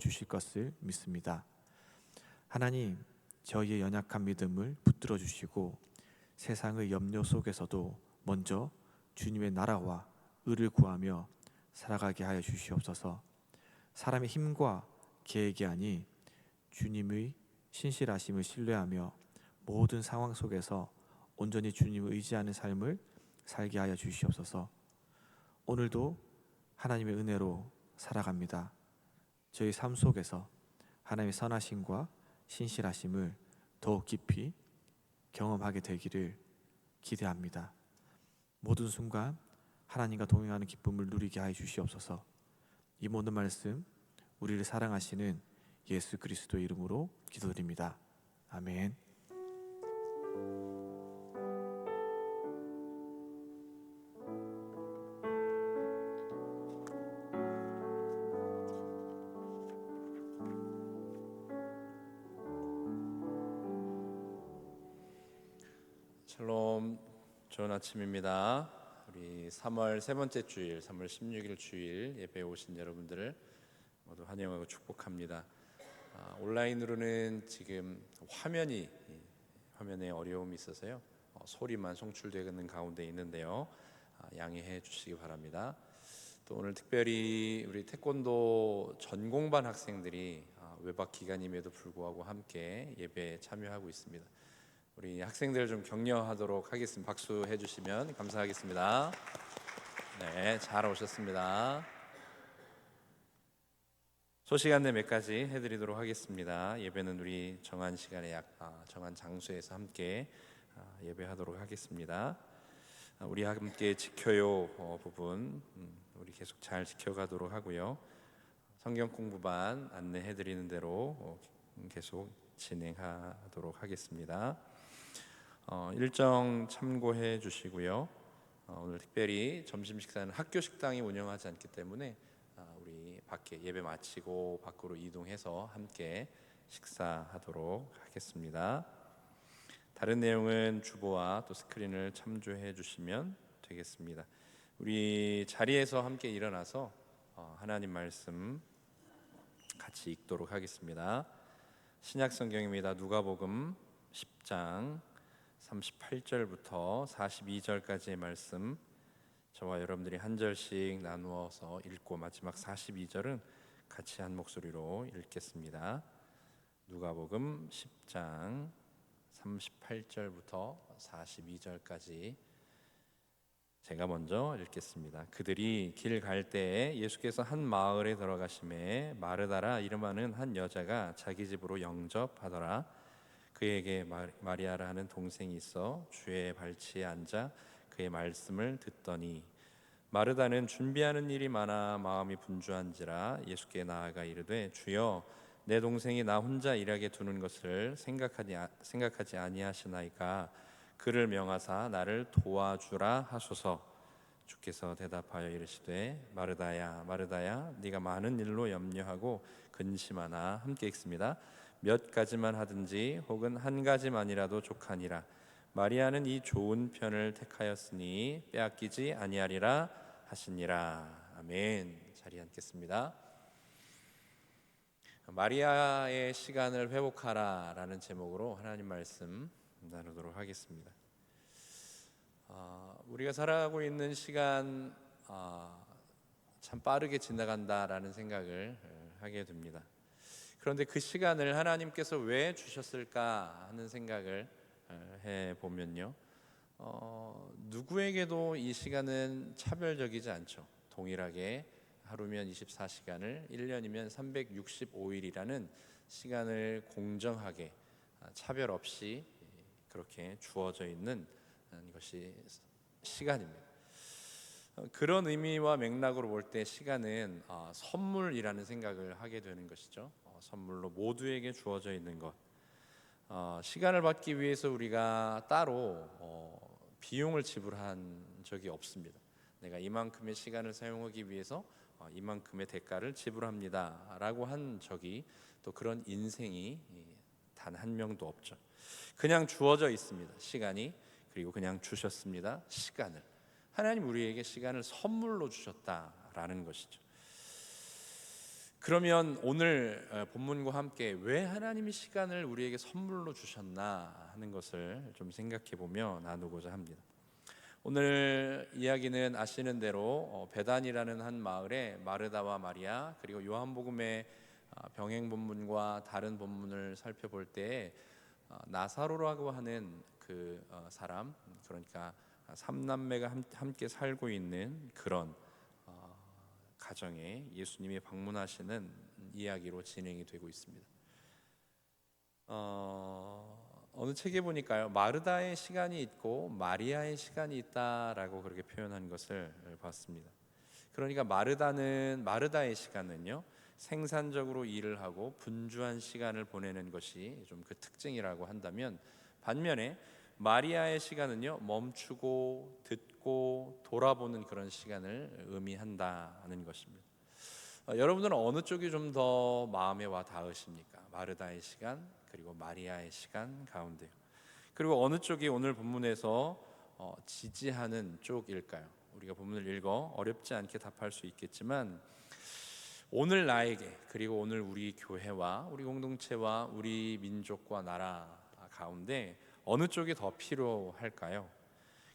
주실 것을 믿습니다. 하나님, 저희의 연약한 믿음을 붙들어 주시고 세상의 염려 속에서도 먼저 주님의 나라와 의를 구하며 살아가게 하여 주시옵소서. 사람의 힘과 계획이 아닌 주님의 신실하심을 신뢰하며 모든 상황 속에서 온전히 주님을 의지하는 삶을 살게 하여 주시옵소서. 오늘도 하나님의 은혜로 살아갑니다. 저희 삶 속에서 하나님의 선하심과 신실하심을 더욱 깊이 경험하게 되기를 기대합니다. 모든 순간 하나님과 동행하는 기쁨을 누리게 하여 주시옵소서. 이 모든 말씀 우리를 사랑하시는 예수 그리스도의 이름으로 기도드립니다. 아멘. 샬롬, 좋은 아침입니다. 우리 3월 세 번째 주일, 3월 16일 주일 예배에 오신 여러분들을 모두 환영하고 축복합니다. 온라인으로는 지금 화면에 어려움이 있어서요, 소리만 송출되는 가운데 있는데요, 양해해 주시기 바랍니다. 또 오늘 특별히 우리 태권도 전공반 학생들이 외박 기간임에도 불구하고 함께 예배에 참여하고 있습니다. 우리 학생들 좀 격려하도록 하겠습니다. 박수 해주시면 감사하겠습니다. 네, 잘 오셨습니다. 소식 안내 몇 가지 해드리도록 하겠습니다. 예배는 우리 정한 시간에 정한 장소에서 함께 예배하도록 하겠습니다. 우리 함께 지켜요 부분 우리 계속 잘 지켜가도록 하고요. 성경 공부반 안내해드리는 대로 계속 진행하도록 하겠습니다. 일정 참고해 주시고요. 오늘 특별히 점심 식사는 학교 식당이 운영하지 않기 때문에 우리 밖에 예배 마치고 밖으로 이동해서 함께 식사하도록 하겠습니다. 다른 내용은 주보와 또 스크린을 참조해 주시면 되겠습니다. 우리 자리에서 함께 일어나서 하나님 말씀 같이 읽도록 하겠습니다. 신약 성경입니다. 누가복음 10장 38절부터 42절까지의 말씀, 저와 여러분들이 한 절씩 나누어서 읽고 마지막 42절은 같이 한 목소리로 읽겠습니다. 누가복음 10장 38절부터 42절까지 제가 먼저 읽겠습니다. 그들이 길 갈 때에 예수께서 한 마을에 들어가심에 마르다라 이름하는 한 여자가 자기 집으로 영접하더라. 그에게 마리아라 하는 동생이 있어 주의 발치에 앉아 그의 말씀을 듣더니 마르다는 준비하는 일이 많아 마음이 분주한지라 예수께 나아가 이르되 주여 내 동생이 나 혼자 일하게 두는 것을 생각하지 아니하시나이까 그를 명하사 나를 도와주라 하소서. 주께서 대답하여 이르시되 마르다야 마르다야 네가 많은 일로 염려하고 근심하나 함께 읽습니다. 몇 가지만 하든지 혹은 한 가지만이라도 족하니라. 마리아는 이 좋은 편을 택하였으니 빼앗기지 아니하리라 하시니라. 아멘. 자리에 앉겠습니다. 마리아의 시간을 회복하라 라는 제목으로 하나님 말씀 나누도록 하겠습니다. 우리가 살아가고 있는 시간 참 빠르게 지나간다라는 생각을 하게 됩니다. 그런데 그 시간을 하나님께서 왜 주셨을까 하는 생각을 해보면요, 누구에게도 이 시간은 차별적이지 않죠. 동일하게 하루면 24시간을 1년이면 365일이라는 시간을 공정하게 차별 없이 그렇게 주어져 있는 것이 시간입니다. 그런 의미와 맥락으로 볼 때 시간은 선물이라는 생각을 하게 되는 것이죠. 선물로 모두에게 주어져 있는 것. 시간을 받기 위해서 우리가 따로 비용을 지불한 적이 없습니다. 내가 이만큼의 시간을 사용하기 위해서 이만큼의 대가를 지불합니다 라고 한 적이, 또 그런 인생이 단 한 명도 없죠. 그냥 주어져 있습니다. 시간이. 그리고 그냥 주셨습니다. 시간을. 하나님 우리에게 시간을 선물로 주셨다라는 것이죠. 그러면 오늘 본문과 함께 왜 하나님이 시간을 우리에게 선물로 주셨나 하는 것을 좀 생각해 보며 나누고자 합니다. 오늘 이야기는 아시는 대로 베단이라는 한 마을에 마르다와 마리아, 그리고 요한복음의 병행 본문과 다른 본문을 살펴볼 때 나사로라고 하는 그 사람, 그러니까 삼남매가 함께 살고 있는 그런 가정에 예수님이 방문하시는 이야기로 진행이 되고 있습니다. 어느 책에 보니까요, 마르다의 시간이 있고 마리아의 시간이 있다라고 그렇게 표현한 것을 봤습니다. 그러니까 마르다의 시간은요, 생산적으로 일을 하고 분주한 시간을 보내는 것이 좀 그 특징이라고 한다면, 반면에 마리아의 시간은요, 멈추고 듣고 돌아보는 그런 시간을 의미한다는 것입니다. 여러분들은 어느 쪽이 좀 더 마음에 와 닿으십니까? 마르다의 시간 그리고 마리아의 시간 가운데요. 그리고 어느 쪽이 오늘 본문에서 지지하는 쪽일까요? 우리가 본문을 읽어 어렵지 않게 답할 수 있겠지만, 오늘 나에게, 그리고 오늘 우리 교회와 우리 공동체와 우리 민족과 나라 가운데 어느 쪽이 더 필요할까요?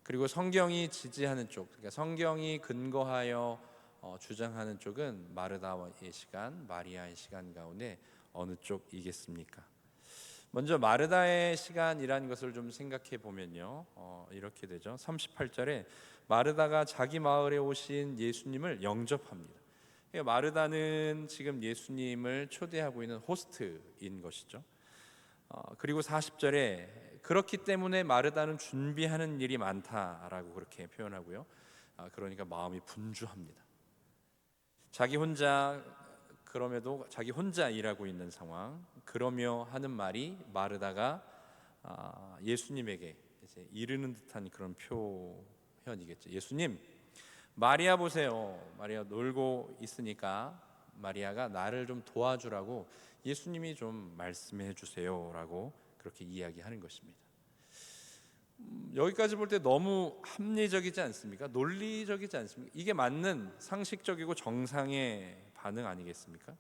그리고 성경이 지지하는 쪽, 그러니까 성경이 근거하여 주장하는 쪽은 마르다의 시간, 마리아의 시간 가운데 어느 쪽이겠습니까? 먼저 마르다의 시간이라는 것을 좀 생각해 보면요, 이렇게 되죠. 38절에 마르다가 자기 마을에 오신 예수님을 영접합니다. 그러니까 마르다는 지금 예수님을 초대하고 있는 호스트인 것이죠. 그리고 40절에 그렇기 때문에 마르다는 준비하는 일이 많다라고 그렇게 표현하고요. 그러니까 마음이 분주합니다. 자기 혼자, 그럼에도 자기 혼자 일하고 있는 상황, 그러며 하는 말이 마르다가 예수님에게 이제 이르는 듯한 그런 표현이겠죠. 예수님, 마리아 보세요. 마리아 놀고 있으니까 마리아가 나를 좀 도와주라고 예수님이 좀 말씀해 주세요라고 그렇게 이야기하는 것입니다. 여기까지 볼 때 너무 합리적이지 않습니까? 논리적이지 않습니까? 이게 맞는 상식적이고 정상의 반응 아니겠습니까?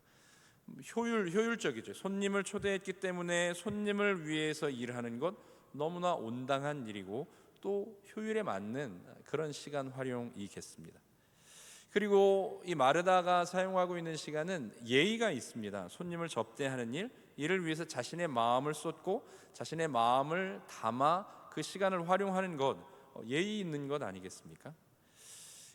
효율적이죠. 손님을 초대했기 때문에 손님을 위해서 일하는 것 너무나 온당한 일이고 또 효율에 맞는 그런 시간 활용이겠습니다. 그리고 이 마르다가 사용하고 있는 시간은 예의가 있습니다. 손님을 접대하는 일, 이를 위해서 자신의 마음을 쏟고 자신의 마음을 담아 그 시간을 활용하는 것, 예의 있는 것 아니겠습니까?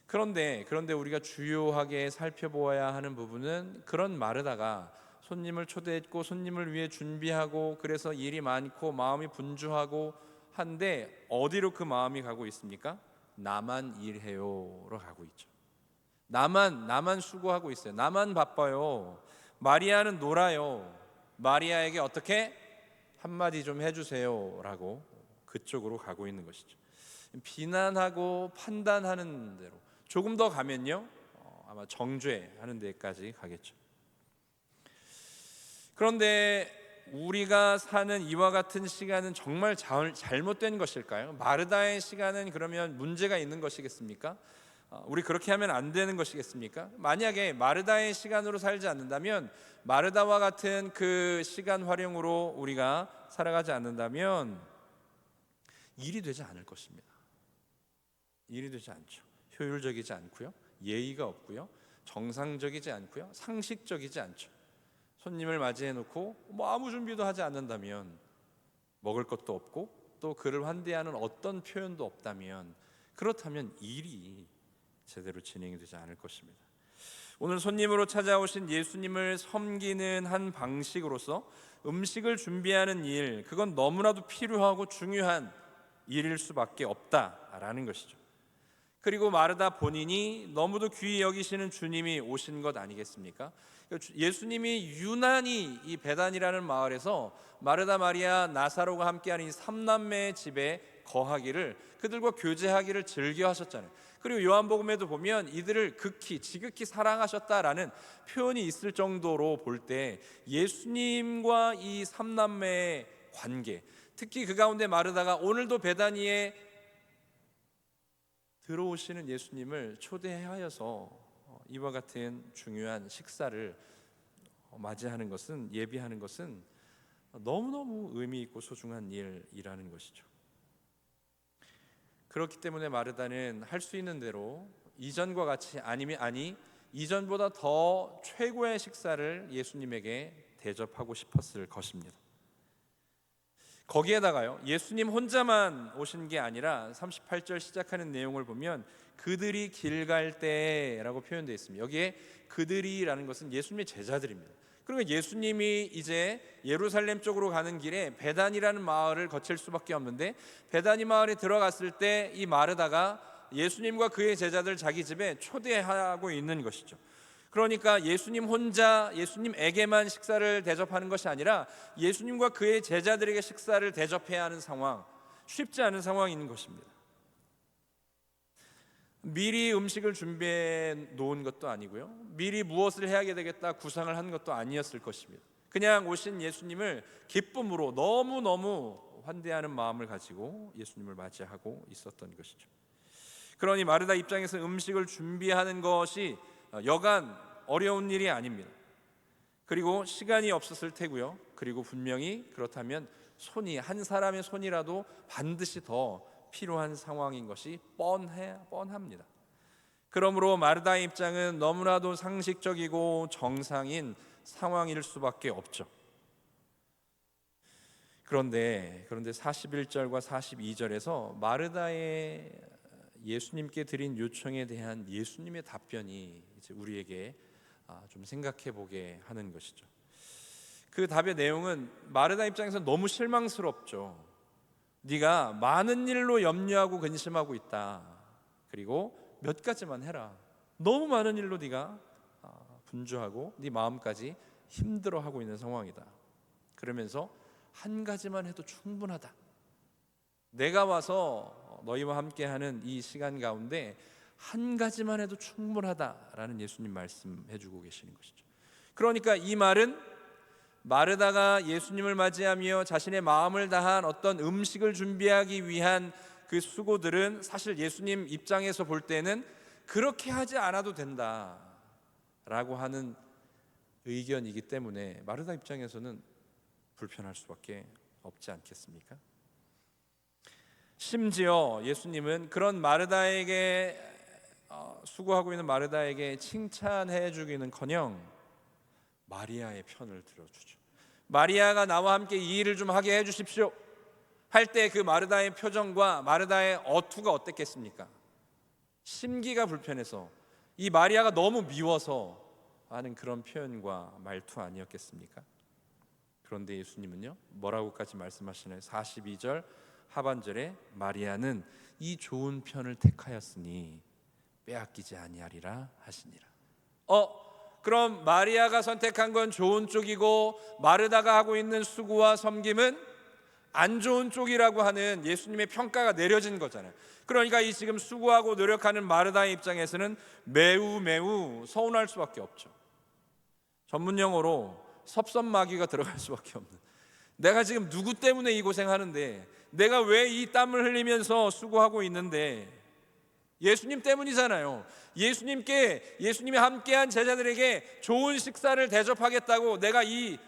그런데 우리가 주요하게 살펴보아야 하는 부분은, 그런 마르다가 손님을 초대했고 손님을 위해 준비하고 그래서 일이 많고 마음이 분주하고 한데 어디로 그 마음이 가고 있습니까? 나만 일해요로 가고 있죠. 나만 수고하고 있어요. 나만 바빠요. 마리아는 놀아요. 마리아에게 어떻게 한마디 좀 해주세요라고 그쪽으로 가고 있는 것이죠. 비난하고 판단하는 대로 조금 더 가면요, 아마 정죄하는 데까지 가겠죠. 그런데 우리가 사는 이와 같은 시간은 정말 잘못된 것일까요? 마르다의 시간은 그러면 문제가 있는 것이겠습니까? 우리 그렇게 하면 안 되는 것이겠습니까? 만약에 마르다의 시간으로 살지 않는다면, 마르다와 같은 그 시간 활용으로 우리가 살아가지 않는다면 일이 되지 않을 것입니다. 일이 되지 않죠. 효율적이지 않고요, 예의가 없고요, 정상적이지 않고요, 상식적이지 않죠. 손님을 맞이해 놓고 아무 준비도 하지 않는다면, 먹을 것도 없고 또 그를 환대하는 어떤 표현도 없다면, 그렇다면 일이 제대로 진행이 되지 않을 것입니다. 오늘 손님으로 찾아오신 예수님을 섬기는 한 방식으로서 음식을 준비하는 일, 그건 너무나도 필요하고 중요한 일일 수밖에 없다라는 것이죠. 그리고 마르다 본인이 너무도 귀히 여기시는 주님이 오신 것 아니겠습니까? 예수님이 유난히 이 베단이라는 마을에서 마르다, 마리아, 나사로가 함께하는 이 삼남매의 집에 거하기를, 그들과 교제하기를 즐겨 하셨잖아요. 그리고 요한복음에도 보면 이들을 지극히 사랑하셨다라는 표현이 있을 정도로 볼 때 예수님과 이 삼남매의 관계, 특히 그 가운데 마르다가 오늘도 베다니에 들어오시는 예수님을 초대하여서 이와 같은 중요한 식사를 맞이하는 것은, 예비하는 것은 너무너무 의미 있고 소중한 일이라는 것이죠. 그렇기 때문에 마르다는 할 수 있는 대로 이전과 같이, 이전보다 더 최고의 식사를 예수님에게 대접하고 싶었을 것입니다. 거기에다가요, 예수님 혼자만 오신 게 아니라 38절 시작하는 내용을 보면 그들이 길 갈 때라고 표현되어 있습니다. 여기에 그들이라는 것은 예수님의 제자들입니다. 그리고 예수님이 이제 예루살렘 쪽으로 가는 길에 베단이라는 마을을 거칠 수밖에 없는데, 베다니 마을에 들어갔을 때 이 마르다가 예수님과 그의 제자들 자기 집에 초대하고 있는 것이죠. 그러니까 예수님 혼자 예수님에게만 식사를 대접하는 것이 아니라 예수님과 그의 제자들에게 식사를 대접해야 하는 상황, 쉽지 않은 상황이 있는 것입니다. 미리 음식을 준비해 놓은 것도 아니고요, 미리 무엇을 해야 되겠다 구상을 한 것도 아니었을 것입니다. 그냥 오신 예수님을 기쁨으로 너무너무 환대하는 마음을 가지고 예수님을 맞이하고 있었던 것이죠. 그러니 마르다 입장에서 음식을 준비하는 것이 여간 어려운 일이 아닙니다. 그리고 시간이 없었을 테고요, 그리고 분명히 그렇다면 한 사람의 손이라도 반드시 더 필요한 상황인 것이 뻔합니다. 그러므로 마르다의 입장은 너무나도 상식적이고 정상인 상황일 수밖에 없죠. 그런데 41절과 42절에서 마르다의 예수님께 드린 요청에 대한 예수님의 답변이 이제 우리에게 좀 생각해 보게 하는 것이죠. 그 답의 내용은 마르다 입장에서 너무 실망스럽죠. 네가 많은 일로 염려하고 근심하고 있다. 그리고 몇 가지만 해라. 너무 많은 일로 네가 분주하고 네 마음까지 힘들어하고 있는 상황이다. 그러면서 한 가지만 해도 충분하다. 내가 와서 너희와 함께하는 이 시간 가운데 한 가지만 해도 충분하다라는 예수님 말씀해 주고 계시는 것이죠. 그러니까 이 말은 마르다가 예수님을 맞이하며 자신의 마음을 다한 어떤 음식을 준비하기 위한 그 수고들은 사실 예수님 입장에서 볼 때는 그렇게 하지 않아도 된다라고 하는 의견이기 때문에 마르다 입장에서는 불편할 수밖에 없지 않겠습니까? 심지어 예수님은 그런 마르다에게 수고하고 있는 마르다에게 칭찬해 주기는커녕 마리아의 편을 들어주죠. 마리아가 나와 함께 이 일을 좀 하게 해 주십시오 할 때 그 마르다의 표정과 마르다의 어투가 어땠겠습니까? 심기가 불편해서, 이 마리아가 너무 미워서 하는 그런 표현과 말투 아니었겠습니까? 그런데 예수님은요, 뭐라고까지 말씀하시나요? 42절 하반절에 마리아는 이 좋은 편을 택하였으니 빼앗기지 아니하리라 하시니라. 그럼 마리아가 선택한 건 좋은 쪽이고 마르다가 하고 있는 수고와 섬김은 안 좋은 쪽이라고 하는 예수님의 평가가 내려진 거잖아요. 그러니까 이 지금 수고하고 노력하는 마르다의 입장에서는 매우 서운할 수밖에 없죠. 전문 용어로 섭섭마귀가 들어갈 수밖에 없는, 내가 지금 누구 때문에 이 고생하는데, 내가 왜 이 땀을 흘리면서 수고하고 있는데, 예수님 때문이잖아요. 예수님이 함께한 제자들에게 좋은 식사를 대접하겠다고 내가 이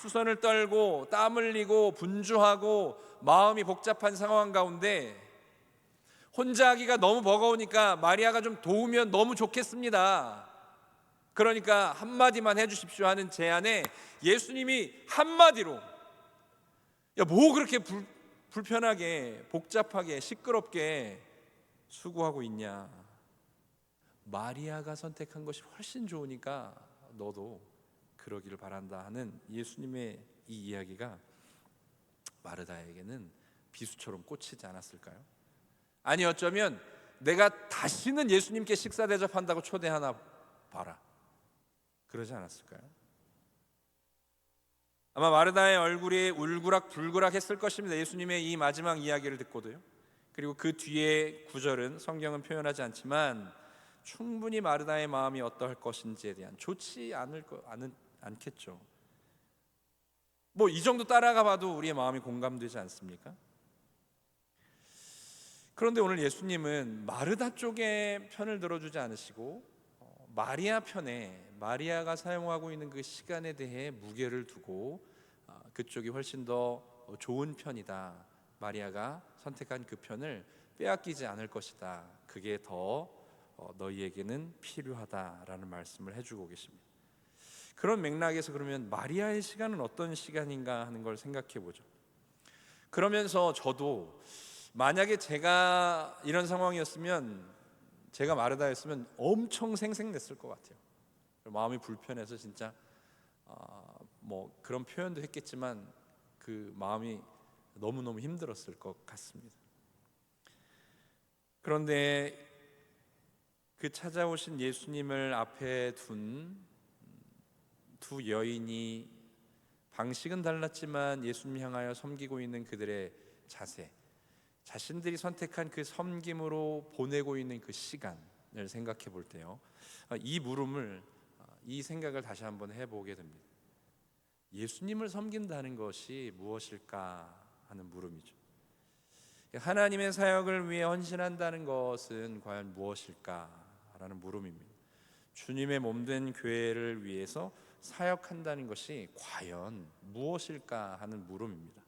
수선을 떨고 땀 흘리고 분주하고 마음이 복잡한 상황 가운데 혼자 하기가 너무 버거우니까 마리아가 좀 도우면 너무 좋겠습니다. 그러니까 한마디만 해주십시오 하는 제안에 예수님이 한마디로, 뭐 그렇게 불편하게 복잡하게 시끄럽게 수고하고 있냐, 마리아가 선택한 것이 훨씬 좋으니까 너도 그러기를 바란다 하는 예수님의 이 이야기가 마르다에게는 비수처럼 꽂히지 않았을까요? 아니 어쩌면 내가 다시는 예수님께 식사 대접한다고 초대하나 봐라, 그러지 않았을까요? 아마 마르다의 얼굴이 울그락불그락 했을 것입니다. 예수님의 이 마지막 이야기를 듣고도요. 그리고 그 뒤에 구절은 성경은 표현하지 않지만 충분히 마르다의 마음이 어떠할 것인지에 대한, 좋지 않겠죠. 뭐 이 정도 따라가 봐도 우리의 마음이 공감되지 않습니까? 그런데 오늘 예수님은 마르다 쪽의 편을 들어주지 않으시고 마리아 편에 마리아가 사용하고 있는 그 시간에 대해 무게를 두고 그쪽이 훨씬 더 좋은 편이다, 마리아가 선택한 그 편을 빼앗기지 않을 것이다, 그게 더 너희에게는 필요하다라는 말씀을 해주고 계십니다. 그런 맥락에서 그러면 마리아의 시간은 어떤 시간인가 하는 걸 생각해 보죠. 그러면서 저도 만약에 제가 이런 상황이었으면, 제가 마르다였으면 엄청 생색냈을 것 같아요. 마음이 불편해서 진짜 뭐 그런 표현도 했겠지만 그 마음이 너무너무 힘들었을 것 같습니다. 그런데 그 찾아오신 예수님을 앞에 둔 두 여인이 방식은 달랐지만 예수님 향하여 섬기고 있는 그들의 자세, 자신들이 선택한 그 섬김으로 보내고 있는 그 시간을 생각해 볼 때요, 이 생각을 다시 한번 해보게 됩니다. 예수님을 섬긴다는 것이 무엇일까 하는 물음이죠. 하나님의 사역을 위해 헌신한다는 것은 과연 무엇일까라는 물음입니다. 주님의 몸된 교회를 위해서 사역한다는 것이 과연 무엇일까 하는 물음입니다.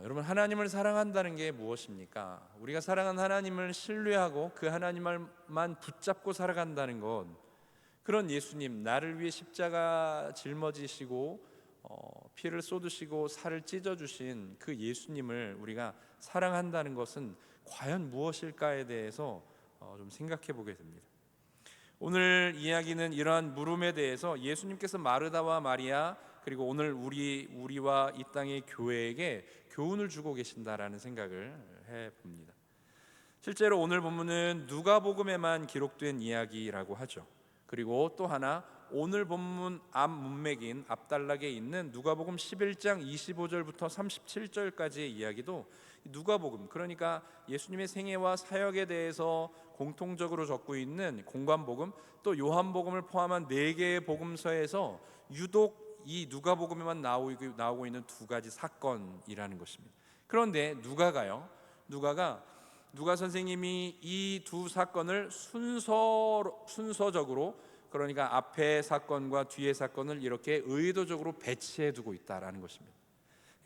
여러분, 하나님을 사랑한다는 게 무엇입니까? 우리가 사랑한 하나님을 신뢰하고 그 하나님만 붙잡고 살아간다는 것, 그런 예수님, 나를 위해 십자가 짊어지시고 피를 쏟으시고 살을 찢어주신 그 예수님을 우리가 사랑한다는 것은 과연 무엇일까에 대해서 좀 생각해 보게 됩니다. 오늘 이야기는 이러한 물음에 대해서 예수님께서 마르다와 마리아, 그리고 오늘 우리와 이 땅의 교회에게 교훈을 주고 계신다라는 생각을 해봅니다. 실제로 오늘 본문은 누가복음에만 기록된 이야기라고 하죠. 그리고 또 하나, 오늘 본문 앞 문맥인 앞단락에 있는 누가복음 11장 25절부터 37절까지의 이야기도 누가복음, 그러니까 예수님의 생애와 사역에 대해서 공통적으로 적고 있는 공관복음, 또 요한복음을 포함한 4개의 복음서에서 유독 이 누가복음에만 나오고 있는 두 가지 사건이라는 것입니다. 그런데 누가 선생님이 이 두 사건을 순서적으로, 그러니까 앞에 사건과 뒤에 사건을 이렇게 의도적으로 배치해 두고 있다라는 것입니다.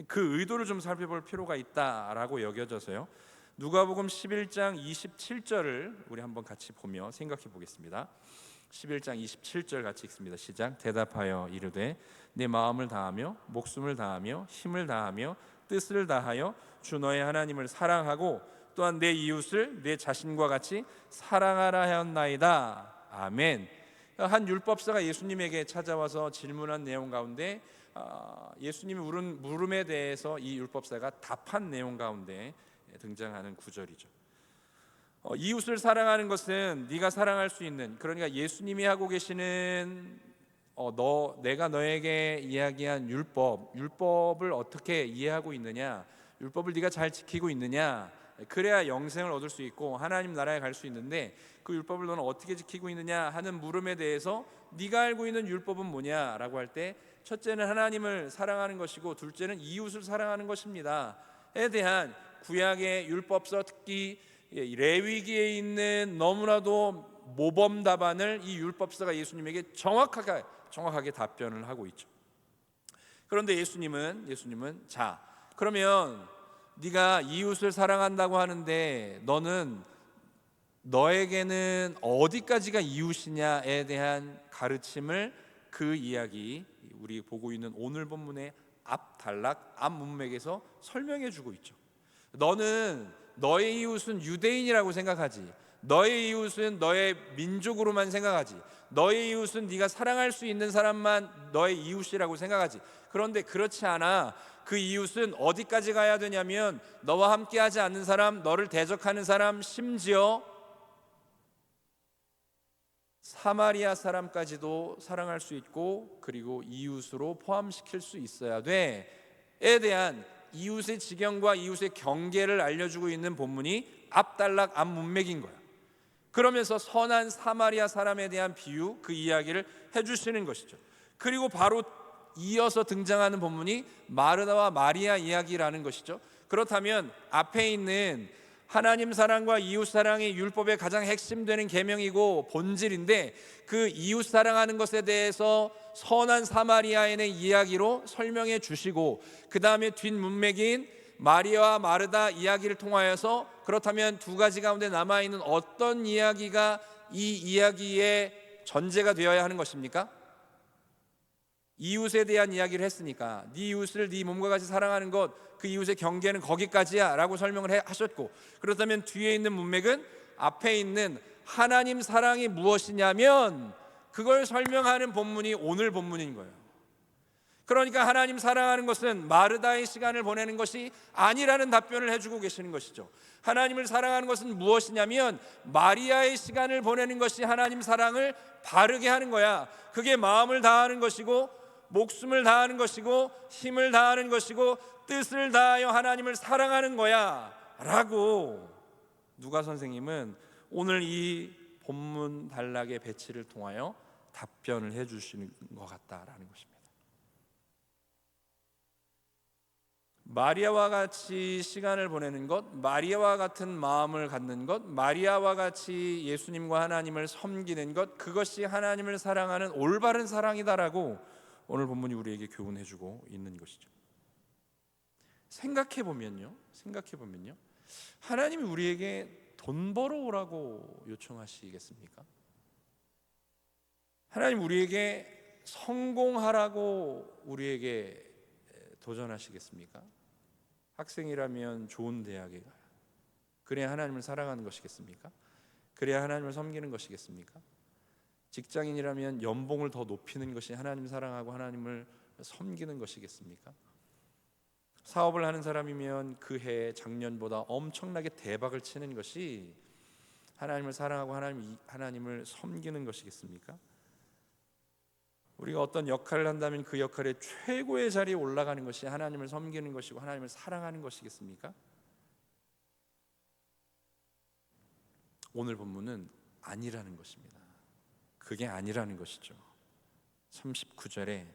그 의도를 좀 살펴볼 필요가 있다라고 여겨져서요, 누가복음 11장 27절을 우리 한번 같이 보며 생각해 보겠습니다. 11장 27절 같이 읽습니다. 시작. 대답하여 이르되 내 마음을 다하며 목숨을 다하며 힘을 다하며 뜻을 다하여 주 너의 하나님을 사랑하고 또한 내 이웃을 내 자신과 같이 사랑하라 하였나이다. 아멘. 한 율법사가 예수님에게 찾아와서 질문한 내용 가운데 예수님이 물음에 대해서 이 율법사가 답한 내용 가운데 등장하는 구절이죠. 이웃을 사랑하는 것은 네가 사랑할 수 있는, 그러니까 예수님이 하고 계시는 내가 너에게 이야기한 율법을 어떻게 이해하고 있느냐, 율법을 네가 잘 지키고 있느냐, 그래야 영생을 얻을 수 있고 하나님 나라에 갈 수 있는데 그 율법을 너는 어떻게 지키고 있느냐 하는 물음에 대해서 네가 알고 있는 율법은 뭐냐라고 할 때, 첫째는 하나님을 사랑하는 것이고 둘째는 이웃을 사랑하는 것입니다에 대한 구약의 율법서, 특히 레위기에 있는 너무나도 모범 답안을 이 율법서가 예수님에게 정확하게 답변을 하고 있죠. 그런데 예수님은 자, 그러면 네가 이웃을 사랑한다고 하는데 너에게는 어디까지가 이웃이냐에 대한 가르침을, 그 이야기, 우리 보고 있는 오늘 본문의 앞 단락, 앞 문맥에서 설명해 주고 있죠. 너의 이웃은 유대인이라고 생각하지, 너의 이웃은 너의 민족으로만 생각하지, 너의 이웃은 네가 사랑할 수 있는 사람만 너의 이웃이라고 생각하지. 그런데 그렇지 않아. 그 이웃은 어디까지 가야 되냐면 너와 함께하지 않는 사람, 너를 대적하는 사람, 심지어 사마리아 사람까지도 사랑할 수 있고 그리고 이웃으로 포함시킬 수 있어야 돼에 대한 이웃의 지경과 이웃의 경계를 알려주고 있는 본문이 앞단락 앞 문맥인 거야. 그러면서 선한 사마리아 사람에 대한 비유, 그 이야기를 해주시는 것이죠. 그리고 바로 이어서 등장하는 본문이 마르다와 마리아 이야기라는 것이죠. 그렇다면 앞에 있는 하나님 사랑과 이웃 사랑이 율법의 가장 핵심되는 계명이고 본질인데, 그 이웃 사랑하는 것에 대해서 선한 사마리아인의 이야기로 설명해 주시고, 그 다음에 뒷문맥인 마리아와 마르다 이야기를 통하여서 그렇다면 두 가지 가운데 남아있는 어떤 이야기가 이 이야기의 전제가 되어야 하는 것입니까? 이웃에 대한 이야기를 했으니까 네 이웃을 네 몸과 같이 사랑하는 것, 그 이웃의 경계는 거기까지야 라고 설명을 하셨고, 그렇다면 뒤에 있는 문맥은 앞에 있는 하나님 사랑이 무엇이냐면 그걸 설명하는 본문이 오늘 본문인 거예요. 그러니까 하나님 사랑하는 것은 마르다의 시간을 보내는 것이 아니라는 답변을 해주고 계시는 것이죠. 하나님을 사랑하는 것은 무엇이냐면 마리아의 시간을 보내는 것이 하나님 사랑을 바르게 하는 거야. 그게 마음을 다하는 것이고 목숨을 다하는 것이고 힘을 다하는 것이고 뜻을 다하여 하나님을 사랑하는 거야 라고 누가 선생님은 오늘 이 본문 단락의 배치를 통하여 답변을 해주시는 것 같다라는 것입니다. 마리아와 같이 시간을 보내는 것, 마리아와 같은 마음을 갖는 것, 마리아와 같이 예수님과 하나님을 섬기는 것, 그것이 하나님을 사랑하는 올바른 사랑이다라고 오늘 본문이 우리에게 교훈해주고 있는 것이죠. 생각해보면요, 하나님이 우리에게 돈 벌어오라고 요청하시겠습니까? 하나님 우리에게 성공하라고 우리에게 도전하시겠습니까? 학생이라면 좋은 대학에 가야, 그래야 하나님을 사랑하는 것이겠습니까? 그래야 하나님을 섬기는 것이겠습니까? 직장인이라면 연봉을 더 높이는 것이 하나님을 사랑하고 하나님을 섬기는 것이겠습니까? 사업을 하는 사람이면 그 해 작년보다 엄청나게 대박을 치는 것이 하나님을 사랑하고 하나님을 섬기는 것이겠습니까? 우리가 어떤 역할을 한다면 그 역할의 최고의 자리에 올라가는 것이 하나님을 섬기는 것이고 하나님을 사랑하는 것이겠습니까? 오늘 본문은 아니라는 것입니다. 그게 아니라는 것이죠. 39절에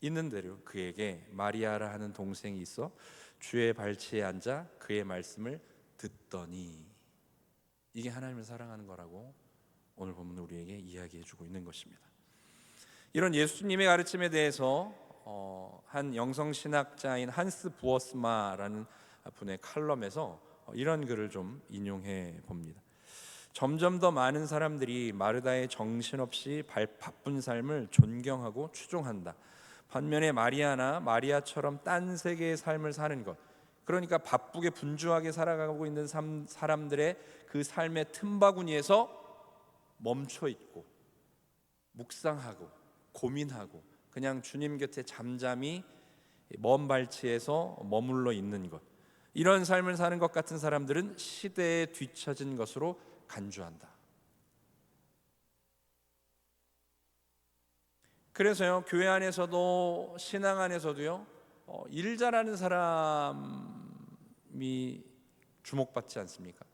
있는 대로 그에게 마리아라 하는 동생이 있어 주의 발치에 앉아 그의 말씀을 듣더니, 이게 하나님을 사랑하는 거라고 오늘 본문은 우리에게 이야기해 주고 있는 것입니다. 이런 예수님의 가르침에 대해서 한 영성신학자인 한스 부어스마라는 분의 칼럼에서 이런 글을 좀 인용해 봅니다. 점점 더 많은 사람들이 마르다의 정신없이 바쁜 삶을 존경하고 추종한다. 반면에 마리아나 마리아처럼 딴 세계의 삶을 사는 것, 그러니까 바쁘게 분주하게 살아가고 있는 사람들의 그 삶의 틈바구니에서 멈춰 있고 묵상하고 고민하고 그냥 주님 곁에 잠잠히 먼 발치에서 머물러 있는 것, 이런 삶을 사는 것 같은 사람들은 시대에 뒤처진 것으로 간주한다. 그래서요, 교회 안에서도 신앙 안에서도요, 일 잘하는 사람이 주목받지 않습니까?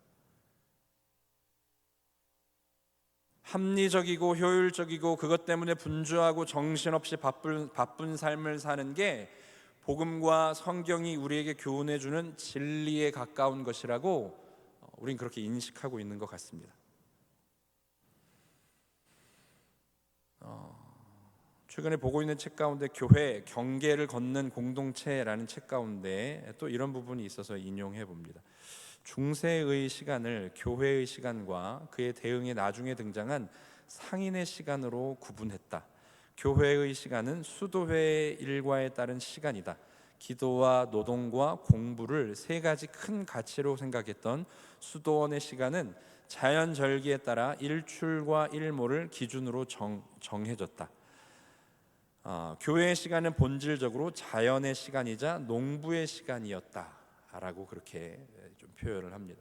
합리적이고 효율적이고 그것 때문에 분주하고 정신없이 바쁜 삶을 사는 게 복음과 성경이 우리에게 교훈해 주는 진리에 가까운 것이라고 우린 그렇게 인식하고 있는 것 같습니다. 최근에 보고 있는 책 가운데 교회 경계를 걷는 공동체라는 책 가운데 또 이런 부분이 있어서 인용해 봅니다. 중세의 시간을 교회의 시간과 그에 대응해 나중에 등장한 상인의 시간으로 구분했다. 교회의 시간은 수도회의 일과에 따른 시간이다. 기도와 노동과 공부를 세 가지 큰 가치로 생각했던 수도원의 시간은 자연절기에 따라 일출과 일모를 기준으로 정해졌다. 교회의 시간은 본질적으로 자연의 시간이자 농부의 시간이었다라고 그렇게 좀 표현을 합니다.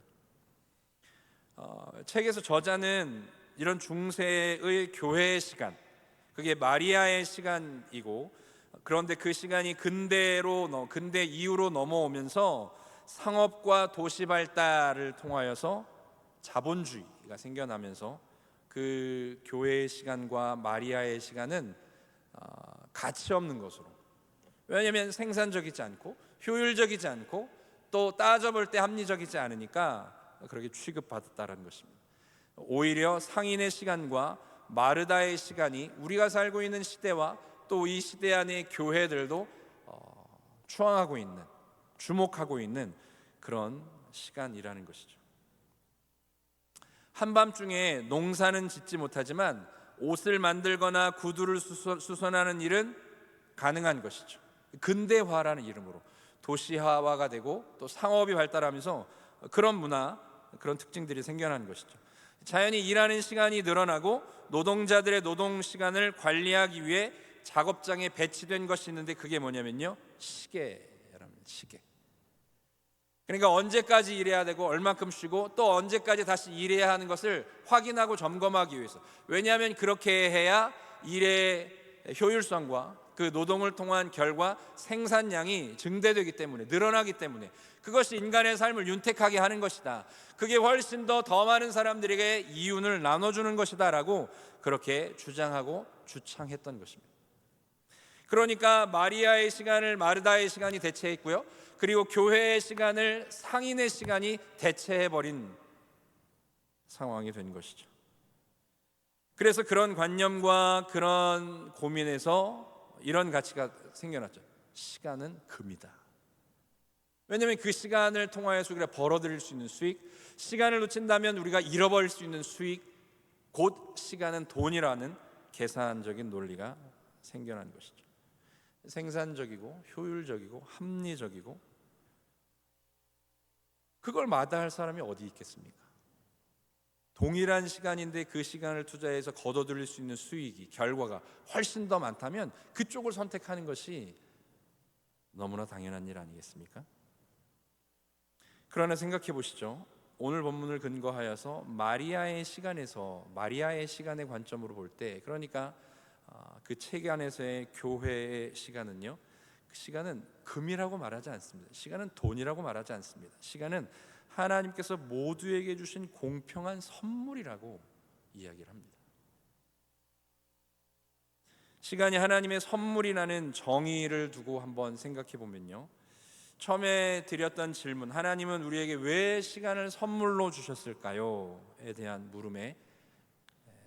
책에서 저자는 이런 중세의 교회의 시간, 그게 마리아의 시간이고, 그런데 그 시간이 근대 이후로 넘어오면서 상업과 도시 발달을 통하여서 자본주의가 생겨나면서 그 교회의 시간과 마리아의 시간은 가치 없는 것으로, 왜냐하면 생산적이지 않고 효율적이지 않고 또 따져볼 때 합리적이지 않으니까 그렇게 취급받았다는 것입니다. 오히려 상인의 시간과 마르다의 시간이 우리가 살고 있는 시대와 또 이 시대 안의 교회들도 추앙하고 있는, 주목하고 있는 그런 시간이라는 것이죠. 한밤중에 농사는 짓지 못하지만 옷을 만들거나 구두를 수선하는 일은 가능한 것이죠. 근대화라는 이름으로 도시화가 되고 또 상업이 발달하면서 그런 문화, 그런 특징들이 생겨나는 것이죠. 자연히 일하는 시간이 늘어나고 노동자들의 노동 시간을 관리하기 위해 작업장에 배치된 것이 있는데 그게 뭐냐면요, 시계랍니다. 시계. 그러니까 언제까지 일해야 되고 얼만큼 쉬고 또 언제까지 다시 일해야 하는 것을 확인하고 점검하기 위해서. 왜냐하면 그렇게 해야 일의 효율성과 그 노동을 통한 결과 생산량이 증대되기 때문에, 늘어나기 때문에 그것이 인간의 삶을 윤택하게 하는 것이다. 그게 훨씬 더 많은 사람들에게 이윤을 나눠주는 것이다 라고 그렇게 주장하고 주창했던 것입니다. 그러니까 마리아의 시간을 마르다의 시간이 대체했고요, 그리고 교회의 시간을 상인의 시간이 대체해버린 상황이 된 것이죠. 그래서 그런 관념과 그런 고민에서 이런 가치가 생겨났죠. 시간은 금이다. 왜냐하면 그 시간을 통하여서 우리가 벌어들일 수 있는 수익, 시간을 놓친다면 우리가 잃어버릴 수 있는 수익, 곧 시간은 돈이라는 계산적인 논리가 생겨난 것이죠. 생산적이고 효율적이고 합리적이고 그걸 마다할 사람이 어디 있겠습니까? 동일한 시간인데 그 시간을 투자해서 거둬들일 수 있는 수익이, 결과가 훨씬 더 많다면 그쪽을 선택하는 것이 너무나 당연한 일 아니겠습니까? 그러나 생각해 보시죠. 오늘 본문을 근거하여서 마리아의 시간의 관점으로 볼 때, 그러니까 그 책 안에서의 교회의 시간은요, 그 시간은 금이라고 말하지 않습니다. 시간은 돈이라고 말하지 않습니다. 시간은 하나님께서 모두에게 주신 공평한 선물이라고 이야기를 합니다. 시간이 하나님의 선물이라는 정의를 두고 한번 생각해 보면요, 처음에 드렸던 질문, 하나님은 우리에게 왜 시간을 선물로 주셨을까요? 에 대한 물음에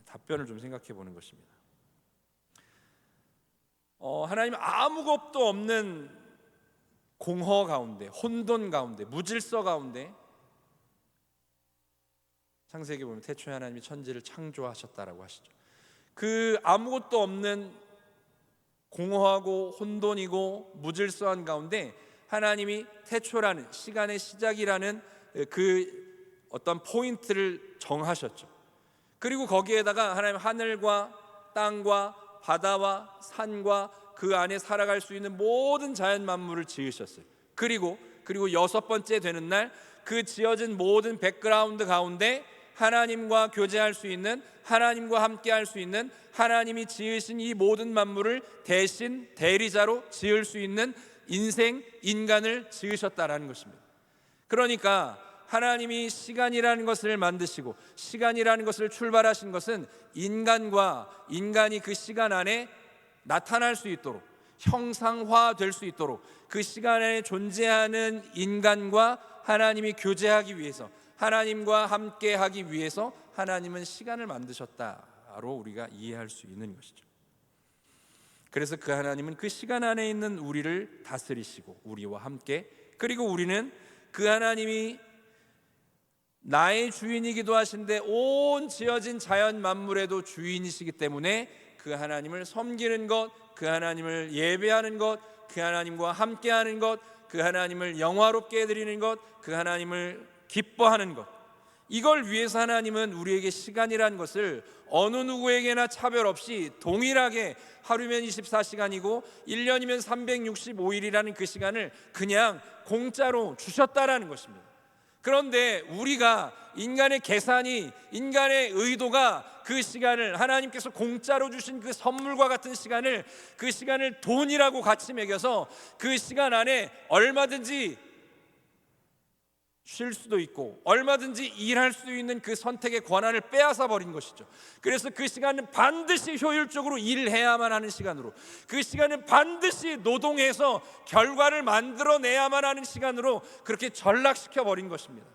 답변을 좀 생각해 보는 것입니다. 하나님은 아무것도 없는 공허 가운데, 혼돈 가운데, 무질서 가운데, 창세기 보면 태초에 하나님이 천지를 창조하셨다라고 하시죠. 그 아무것도 없는 공허하고 혼돈이고 무질서한 가운데 하나님이 태초라는, 시간의 시작이라는 그 어떤 포인트를 정하셨죠. 그리고 거기에다가 하나님 하늘과 땅과 바다와 산과 그 안에 살아갈 수 있는 모든 자연 만물을 지으셨어요. 그리고 여섯 번째 되는 날 그 지어진 모든 백그라운드 가운데 하나님과 교제할 수 있는, 하나님과 함께 할 수 있는, 하나님이 지으신 이 모든 만물을 대신 대리자로 지을 수 있는 인간을 지으셨다라는 것입니다. 그러니까 하나님이 시간이라는 것을 만드시고 시간이라는 것을 출발하신 것은 인간이 그 시간 안에 나타날 수 있도록, 형상화될 수 있도록, 그 시간에 존재하는 인간과 하나님이 교제하기 위해서, 하나님과 함께 하기 위해서 하나님은 시간을 만드셨다로 우리가 이해할 수 있는 것이죠. 그래서 그 하나님은 그 시간 안에 있는 우리를 다스리시고 우리와 함께, 그리고 우리는 그 하나님이 나의 주인이기도 하신데 온 지어진 자연 만물에도 주인이시기 때문에 그 하나님을 섬기는 것, 그 하나님을 예배하는 것, 그 하나님과 함께하는 것, 그 하나님을 영화롭게 해드리는 것, 그 하나님을 기뻐하는 것, 이걸 위해서 하나님은 우리에게 시간이란 것을 어느 누구에게나 차별 없이 동일하게 하루면 24시간이고 1년이면 365일이라는 그 시간을 그냥 공짜로 주셨다라는 것입니다. 그런데 우리가 인간의 계산이, 인간의 의도가 그 시간을, 하나님께서 공짜로 주신 그 선물과 같은 시간을, 그 시간을 돈이라고 같이 매겨서 그 시간 안에 얼마든지 쉴 수도 있고 얼마든지 일할 수 있는 그 선택의 권한을 빼앗아 버린 것이죠. 그래서 그 시간은 반드시 효율적으로 일해야만 하는 시간으로, 그 시간은 반드시 노동해서 결과를 만들어내야만 하는 시간으로 그렇게 전락시켜 버린 것입니다.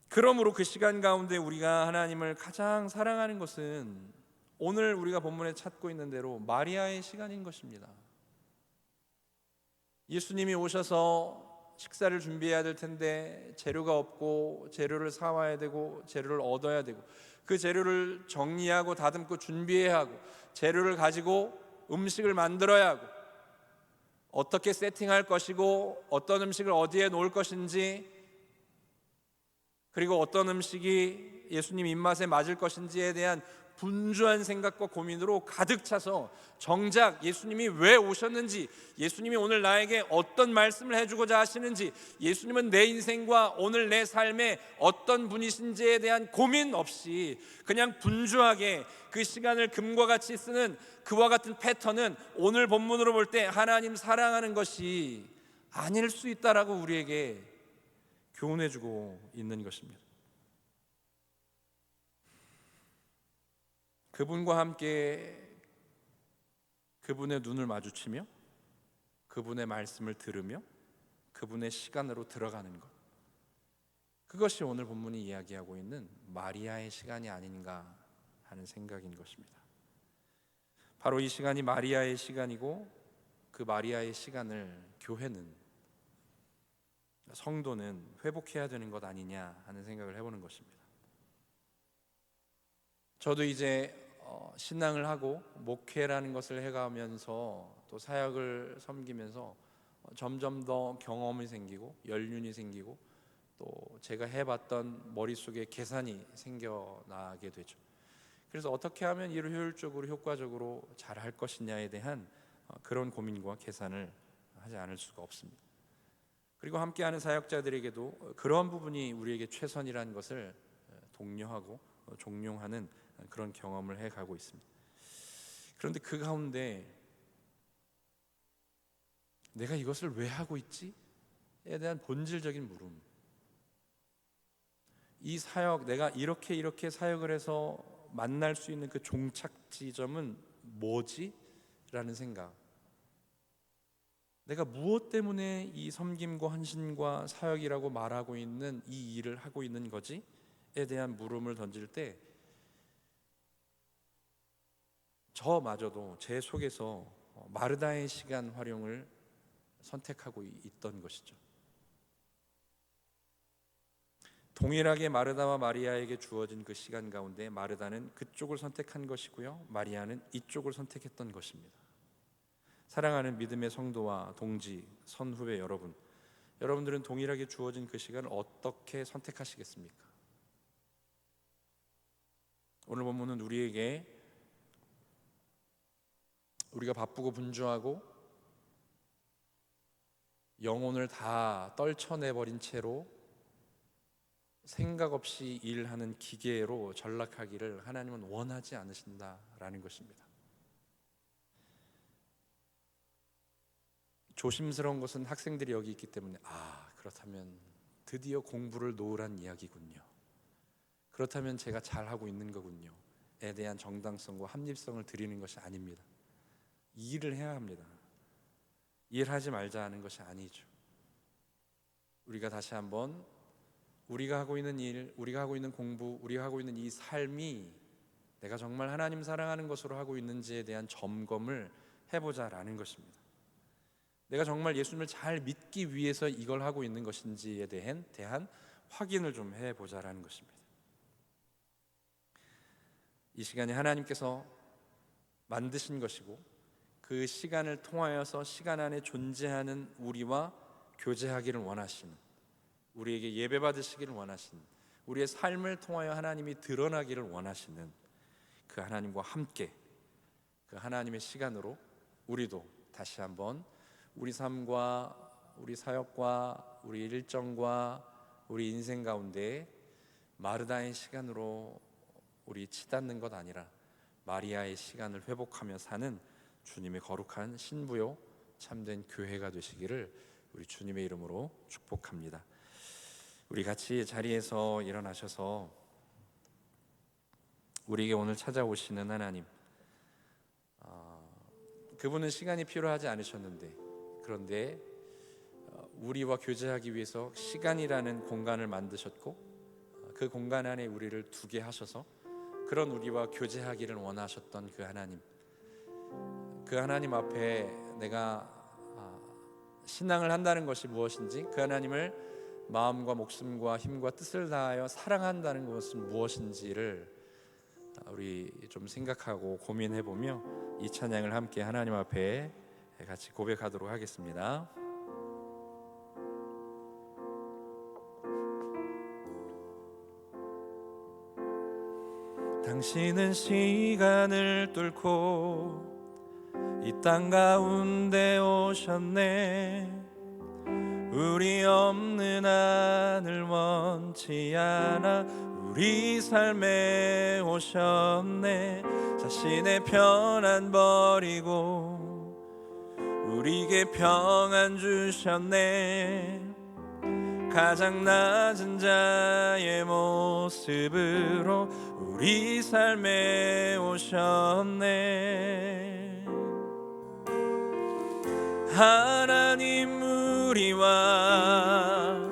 그러므로 그 시간 가운데 우리가 하나님을 가장 사랑하는 것은 오늘 우리가 본문에 찾고 있는 대로 마리아의 시간인 것입니다. 예수님이 오셔서 식사를 준비해야 될 텐데 재료가 없고 재료를 사와야 되고 재료를 얻어야 되고 그 재료를 정리하고 다듬고 준비해야 하고 재료를 가지고 음식을 만들어야 하고 어떻게 세팅할 것이고 어떤 음식을 어디에 놓을 것인지 그리고 어떤 음식이 예수님 입맛에 맞을 것인지에 대한 분주한 생각과 고민으로 가득 차서 정작 예수님이 왜 오셨는지, 예수님이 오늘 나에게 어떤 말씀을 해주고자 하시는지, 예수님은 내 인생과 오늘 내 삶에 어떤 분이신지에 대한 고민 없이 그냥 분주하게 그 시간을 금과 같이 쓰는 그와 같은 패턴은 오늘 본문으로 볼 때 하나님 사랑하는 것이 아닐 수 있다라고 우리에게 교훈해주고 있는 것입니다. 그분과 함께 그분의 눈을 마주치며 그분의 말씀을 들으며 그분의 시간으로 들어가는 것, 그것이 오늘 본문이 이야기하고 있는 마리아의 시간이 아닌가 하는 생각인 것입니다. 바로 이 시간이 마리아의 시간이고 그 마리아의 시간을 교회는, 성도는 회복해야 되는 것 아니냐 하는 생각을 해보는 것입니다. 저도 이제 신앙을 하고 목회라는 것을 해가면서 또 사역을 섬기면서 점점 더 경험이 생기고 연륜이 생기고 또 제가 해봤던 머릿속에 계산이 생겨나게 되죠. 그래서 어떻게 하면 일을 효율적으로 효과적으로 잘 할 것이냐에 대한 그런 고민과 계산을 하지 않을 수가 없습니다. 그리고 함께하는 사역자들에게도 그런 부분이 우리에게 최선이라는 것을 독려하고 종용하는 그런 경험을 해가고 있습니다. 그런데 그 가운데 내가 이것을 왜 하고 있지에 대한 본질적인 물음, 이 사역, 내가 이렇게 사역을 해서 만날 수 있는 그 종착 지점은 뭐지? 라는 생각, 내가 무엇 때문에 이 섬김과 헌신과 사역이라고 말하고 있는 이 일을 하고 있는 거지? 에 대한 물음을 던질 때 저마저도 제 속에서 마르다의 시간 활용을 선택하고 있던 것이죠. 동일하게 마르다와 마리아에게 주어진 그 시간 가운데 마르다는 그쪽을 선택한 것이고요, 마리아는 이쪽을 선택했던 것입니다. 사랑하는 믿음의 성도와 동지, 선후배 여러분, 여러분들은 동일하게 주어진 그 시간을 어떻게 선택하시겠습니까? 오늘 본문은 우리가 바쁘고 분주하고 영혼을 다 떨쳐내버린 채로 생각 없이 일하는 기계로 전락하기를 하나님은 원하지 않으신다라는 것입니다. 조심스러운 것은 학생들이 여기 있기 때문에 그렇다면 드디어 공부를 놓으란 이야기군요, 그렇다면 제가 잘하고 있는 거군요 에 대한 정당성과 합리성을 드리는 것이 아닙니다. 일을 해야 합니다. 일하지 말자 하는 것이 아니죠. 우리가 다시 한번 우리가 하고 있는 일, 우리가 하고 있는 공부, 우리가 하고 있는 이 삶이 내가 정말 하나님 사랑하는 것으로 하고 있는지에 대한 점검을 해보자라는 것입니다. 내가 정말 예수님을 잘 믿기 위해서 이걸 하고 있는 것인지에 대한 확인을 좀 해보자라는 것입니다. 이 시간이 하나님께서 만드신 것이고 그 시간을 통하여서 시간 안에 존재하는 우리와 교제하기를 원하시는, 우리에게 예배 받으시기를 원하시는, 우리의 삶을 통하여 하나님이 드러나기를 원하시는 그 하나님과 함께 그 하나님의 시간으로 우리도 다시 한번 우리 삶과 우리 사역과 우리 일정과 우리 인생 가운데 마르다의 시간으로 우리 치닫는 것 아니라 마리아의 시간을 회복하며 사는 주님의 거룩한 신부요 참된 교회가 되시기를 우리 주님의 이름으로 축복합니다. 우리 같이 자리에서 일어나셔서 우리에게 오늘 찾아오시는 하나님, 그분은 시간이 필요하지 않으셨는데, 그런데 우리와 교제하기 위해서 시간이라는 공간을 만드셨고 그 공간 안에 우리를 두게 하셔서 그런 우리와 교제하기를 원하셨던 그 하나님 앞에 내가 신앙을 한다는 것이 무엇인지, 그 하나님을 마음과 목숨과 힘과 뜻을 다하여 사랑한다는 것은 무엇인지를 우리 좀 생각하고 고민해보며 이 찬양을 함께 하나님 앞에 같이 고백하도록 하겠습니다. 당신은 시간을 뚫고 이 땅 가운데 오셨네. 우리 없는 하늘 원치 않아 우리 삶에 오셨네. 자신의 편안 버리고 우리에게 평안 주셨네. 가장 낮은 자의 모습으로 우리 삶에 오셨네. 하나님 우리와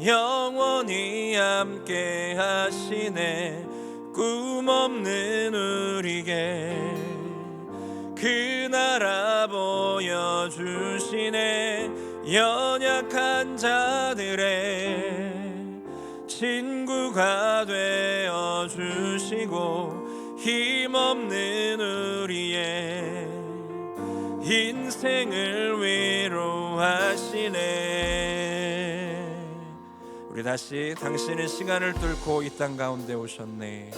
영원히 함께 하시네. 꿈 없는 우리에게 그 나라 보여주시네. 연약한 자들의 친구가 되어주시고 힘없는 우리의 인생을 위로하시네. 우리 다시 당신은 시간을 뚫고 이 땅 가운데 오셨네.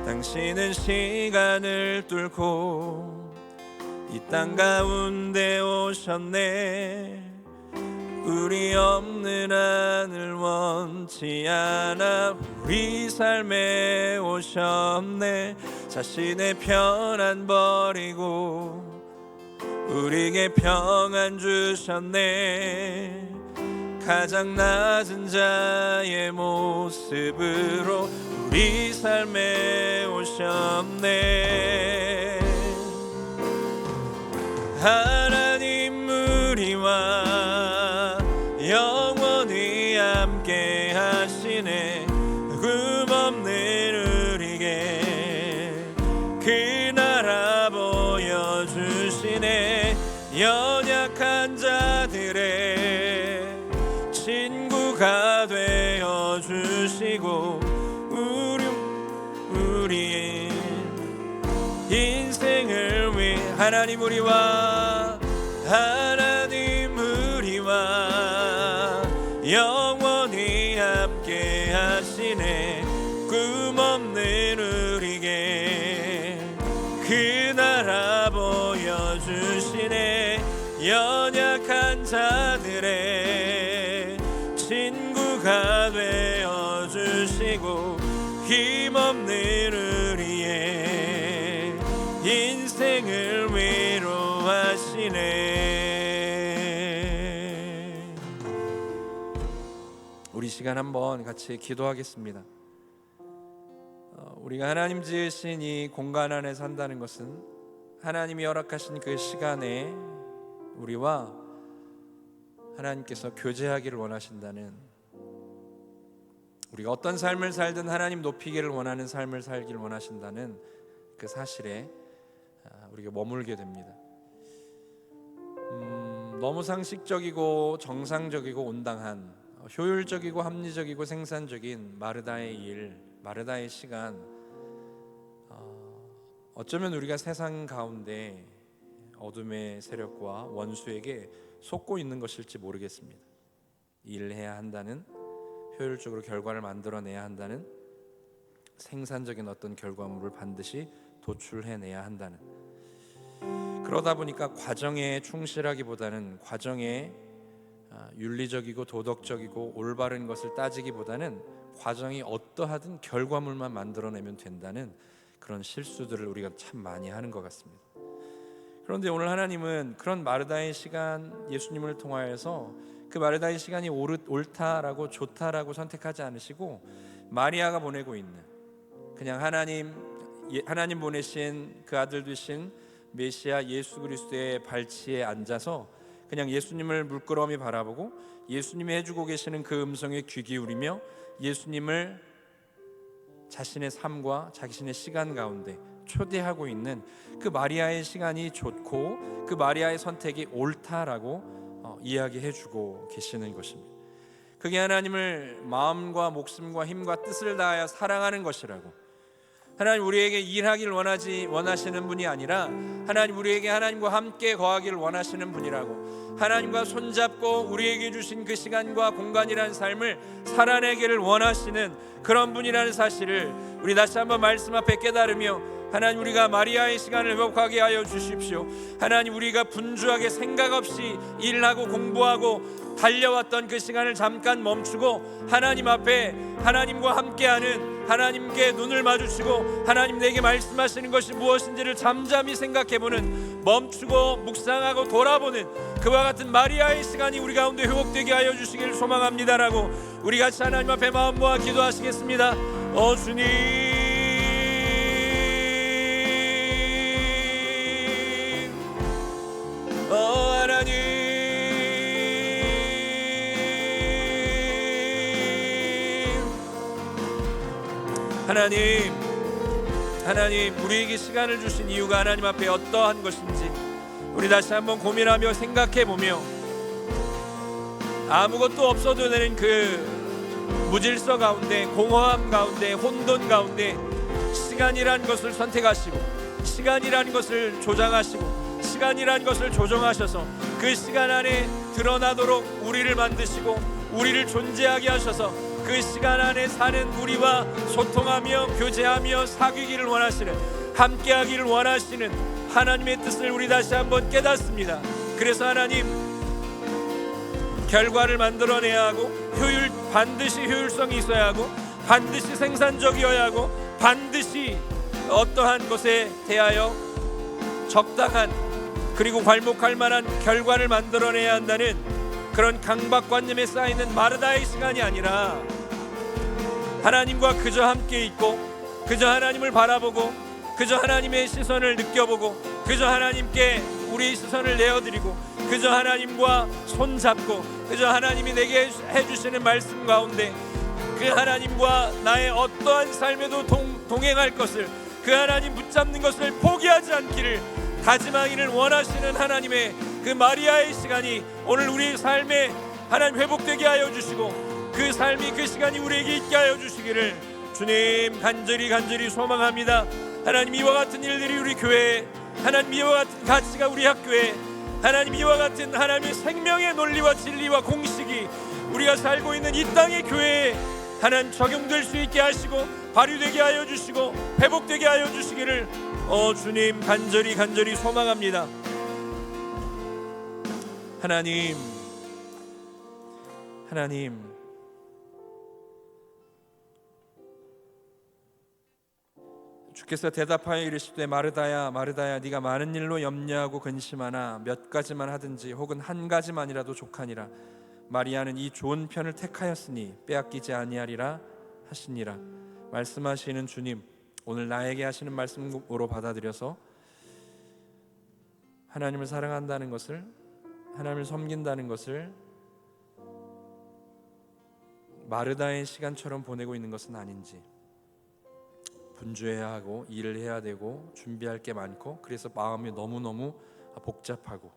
당신은 시간을 뚫고 이 땅 가운데 오셨네. 우리 없는 하늘 원치 않아 우리 삶에 오셨네. 자신의 편안 버리고 우리에게 평안 주셨네. 가장 낮은 자의 모습으로 우리 삶에 오셨네. 하나님 우리와 영원히 함께 하시네. 꿈 없는 우리에게 그 나라 보여주시네. 연약한 자들의 친구가 되어주시고 우리의 인생을 위해 하나님 우리와 영원히 함께 하시네. 꿈 없는 우리에게 그 나라 보여주시네. 연약한 자들의 친구가 되어주시고 힘없는 우리의 인생을 위로하시네. 우리 시간 한번 같이 기도하겠습니다. 우리가 하나님 지으신 이 공간 안에 산다는 것은 하나님이 허락하신 그 시간에 우리와 하나님께서 교제하기를 원하신다는, 우리가 어떤 삶을 살든 하나님 높이기를 원하는 삶을 살기를 원하신다는 그 사실에 우리가 머물게 됩니다. 너무 상식적이고 정상적이고 온당한, 효율적이고 합리적이고 생산적인 마르다의 일, 마르다의 시간, 어쩌면 우리가 세상 가운데 어둠의 세력과 원수에게 속고 있는 것일지 모르겠습니다. 일해야 한다는, 효율적으로 결과를 만들어내야 한다는, 생산적인 어떤 결과물을 반드시 도출해내야 한다는, 그러다 보니까 과정에 충실하기보다는 과정에 윤리적이고 도덕적이고 올바른 것을 따지기보다는 과정이 어떠하든 결과물만 만들어내면 된다는 그런 실수들을 우리가 참 많이 하는 것 같습니다. 그런데 오늘 하나님은 그런 마르다의 시간, 예수님을 통하여서 그 마르다의 시간이 옳다라고 좋다라고 선택하지 않으시고 마리아가 보내고 있는, 그냥 하나님 보내신 그 아들 되신 메시아 예수 그리스도의 발치에 앉아서 그냥 예수님을 물끄러미 바라보고 예수님이 해주고 계시는 그 음성에 귀 기울이며 예수님을 자신의 삶과 자신의 시간 가운데 초대하고 있는 그 마리아의 시간이 좋고 그 마리아의 선택이 옳다라고 이야기해주고 계시는 것입니다. 그게 하나님을 마음과 목숨과 힘과 뜻을 다하여 사랑하는 것이라고, 하나님 우리에게 일하기를 원하시는 분이 아니라 하나님 우리에게 하나님과 함께 거하기를 원하시는 분이라고, 하나님과 손잡고 우리에게 주신 그 시간과 공간이라는 삶을 살아내기를 원하시는 그런 분이라는 사실을 우리 다시 한번 말씀 앞에 깨달으며, 하나님 우리가 마리아의 시간을 회복하게 하여 주십시오. 하나님 우리가 분주하게 생각 없이 일하고 공부하고 달려왔던 그 시간을 잠깐 멈추고 하나님 앞에 하나님과 함께하는, 하나님께 눈을 마주치고 하나님 내게 말씀하시는 것이 무엇인지를 잠잠히 생각해보는, 멈추고 묵상하고 돌아보는 그와 같은 마리아의 시간이 우리 가운데 회복되게 하여 주시기를 소망합니다라고 우리 같이 하나님 앞에 마음 모아 기도하시겠습니다. 주님, 하나님, 하나님 우리에게 시간을 주신 이유가 하나님 앞에 어떠한 것인지 우리 다시 한번 고민하며 생각해보며, 아무것도 없어도 되는 그 무질서 가운데, 공허함 가운데, 혼돈 가운데 시간이란 것을 선택하시고 시간이란 것을 조장하시고 시간이란 것을 조정하셔서 그 시간 안에 드러나도록 우리를 만드시고 우리를 존재하게 하셔서 그 시간 안에 사는 우리와 소통하며 교제하며 사귀기를 원하시는, 함께하기를 원하시는 하나님의 뜻을 우리 다시 한번 깨닫습니다. 그래서 하나님, 결과를 만들어내야 하고 반드시 효율성이 있어야 하고 반드시 생산적이어야 하고 반드시 어떠한 것에 대하여 적당한 그리고 괄목할 만한 결과를 만들어내야 한다는 그런 강박관념에 쌓이는 마르다의 시간이 아니라 하나님과 그저 함께 있고 그저 하나님을 바라보고 그저 하나님의 시선을 느껴보고 그저 하나님께 우리의 시선을 내어드리고 그저 하나님과 손잡고 그저 하나님이 내게 해주시는 말씀 가운데 그 하나님과 나의 어떠한 삶에도 동행할 것을, 그 하나님 붙잡는 것을 포기하지 않기를 다짐하기를 원하시는 하나님의 그 마리아의 시간이 오늘 우리 삶에 하나님 회복되게 하여 주시고 그 삶이 그 시간이 우리에게 있게 하여 주시기를 주님 간절히 소망합니다. 하나님 이와 같은 일들이 우리 교회에, 하나님 이와 같은 가치가 우리 학교에, 하나님 이와 같은 하나님의 생명의 논리와 진리와 공식이 우리가 살고 있는 이 땅의 교회에 하나님 적용될 수 있게 하시고 발휘되게 하여 주시고 회복되게 하여 주시기를 주님 간절히 소망합니다. 하나님 주께서 대답하여 이르시되 마르다야 네가 많은 일로 염려하고 근심하나 몇 가지만 하든지 혹은 한 가지만이라도 족하니라. 마리아는 이 좋은 편을 택하였으니 빼앗기지 아니하리라 하시니라. 말씀하시는 주님, 오늘 나에게 하시는 말씀으로 받아들여서 하나님을 사랑한다는 것을, 하나님을 섬긴다는 것을 마르다의 시간처럼 보내고 있는 것은 아닌지, 분주해야 하고 일을 해야 되고 준비할 게 많고 그래서 마음이 너무너무 복잡하고,